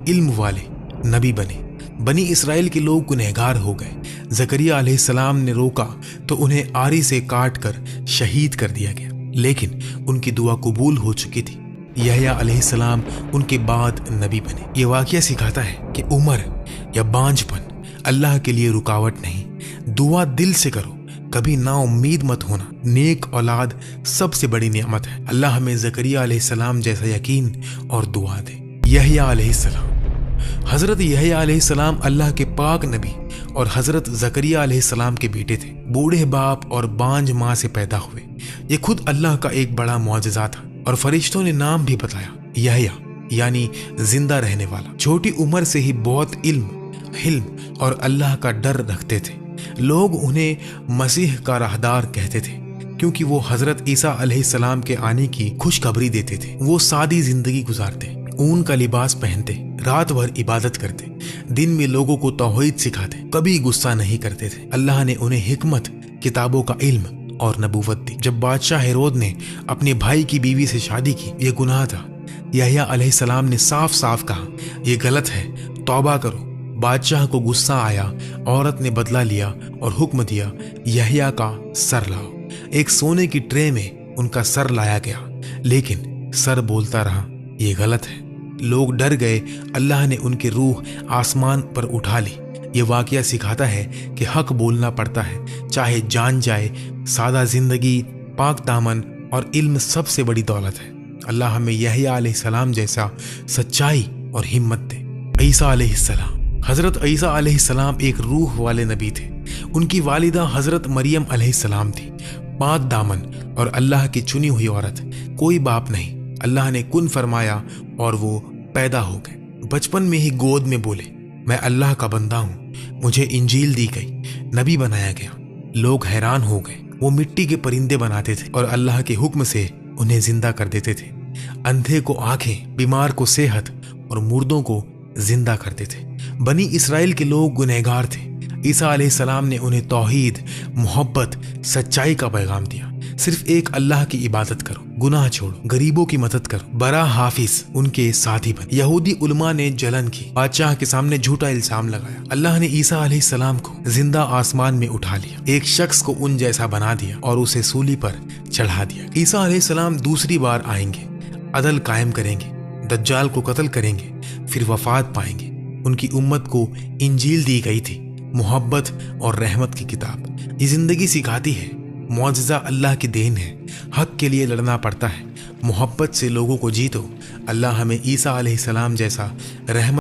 علم والے نبی بنے۔ بنی اسرائیل کے لوگ گنہگار ہو گئے۔ زکریا علیہ السلام نے روکا تو انہیں آری سے کاٹ کر شہید کر دیا گیا، لیکن ان کی دعا قبول ہو چکی تھی۔ یحییٰ علیہ السلام ان کے بعد نبی بنے۔ یہ واقعہ سکھاتا ہے کہ عمر یا بانجھ پن اللہ کے لیے رکاوٹ نہیں۔ دعا دل سے کرو، کبھی نا امید مت ہونا۔ نیک اولاد سب سے بڑی نعمت ہے۔ اللہ ہمیں زکریا علیہ السلام جیسا یقین اور دعا دے۔ یحییٰ علیہ السلام۔ حضرت یحییٰ علیہ السلام اللہ کے پاک نبی اور حضرت زکریا علیہ السلام کے بیٹے تھے۔ بوڑھے باپ اور بانجھ ماں سے پیدا ہوئے۔ یہ خود اللہ کا ایک بڑا معجزہ تھا، اور فرشتوں نے نام بھی بتایا، یحییٰ یعنی زندہ رہنے والا۔ چھوٹی عمر سے ہی بہت علم، حلم اور اللہ کا ڈر رکھتے تھے۔ لوگ انہیں مسیح کا راہدار کہتے تھے، کیونکہ وہ حضرت عیسیٰ علیہ السلام کے آنے کی خوشخبری دیتے تھے۔ وہ سادی زندگی گزارتے، اون کا لباس پہنتے، رات بھر عبادت کرتے، دن میں لوگوں کو توحید سکھاتے، کبھی غصہ نہیں کرتے تھے۔ اللہ نے انہیں حکمت، کتابوں کا علم اور نبوت دی۔ جب بادشاہ ہیرود نے اپنے بھائی کی بیوی سے شادی کی، یہ گناہ تھا۔ یحییٰ علیہ السلام نے صاف صاف کہا، یہ غلط ہے، توبہ کرو۔ بادشاہ کو غصہ آیا، عورت نے بدلہ لیا اور حکم دیا، یحییٰ کا سر لاؤ۔ ایک سونے کی ٹرے میں ان کا سر لایا گیا، لیکن سر بولتا رہا، یہ غلط ہے۔ لوگ ڈر گئے۔ اللہ نے ان کی روح آسمان پر اٹھا لی۔ یہ واقعہ سکھاتا ہے کہ حق بولنا پڑتا ہے، چاہے جان جائے۔ سادہ زندگی، پاک دامن اور علم سب سے بڑی دولت ہے۔ اللہ ہمیں یحییٰ علیہ السلام جیسا سچائی اور ہمت دے۔ عیسیٰ علیہ السلام۔ حضرت عیسیٰ علیہ السلام ایک روح والے نبی تھے۔ ان کی والدہ حضرت مریم علیہ السلام تھی، پاک دامن اور اللہ کی چنی ہوئی عورت۔ کوئی باپ نہیں۔ اللہ نے کن فرمایا اور وہ پیدا ہو گئے۔ بچپن میں ہی گود میں بولے، میں اللہ کا بندہ ہوں، مجھے انجیل دی گئی، نبی بنایا گیا۔ لوگ حیران ہو گئے۔ وہ مٹی کے پرندے بناتے تھے اور اللہ کے حکم سے انہیں زندہ کر دیتے تھے۔ اندھے کو آنکھیں، بیمار کو صحت اور مردوں کو زندہ کرتے تھے۔ بنی اسرائیل کے لوگ گنہگار تھے۔ عیسیٰ علیہ السلام نے انہیں توحید، محبت، سچائی کا پیغام دیا۔ صرف ایک اللہ کی عبادت کرو، گناہ چھوڑو، غریبوں کی مدد کرو، برا حافظ ان کے ساتھی بن۔ یہودی علماء نے جلن کی، بادشاہ کے سامنے جھوٹا الزام لگایا۔ اللہ نے عیسیٰ علیہ السلام کو زندہ آسمان میں اٹھا لیا، ایک شخص کو ان جیسا بنا دیا اور اسے سولی پر چڑھا دیا۔ عیسیٰ علیہ السلام دوسری بار آئیں گے، عدل قائم کریں گے، دجال کو قتل کریں گے، پھر وفات پائیں گے۔ ان کی امت کو انجیل دی گئی تھی، محبت اور رحمت کی کتاب۔ یہ زندگی سکھاتی ہے، معجزہ اللہ کی دین ہے۔ حق کے لیے لڑنا پڑتا ہے، محبت سے لوگوں کو جیتو۔ اللہ ہمیں عیسیٰ علیہ السلام جیسا رحمت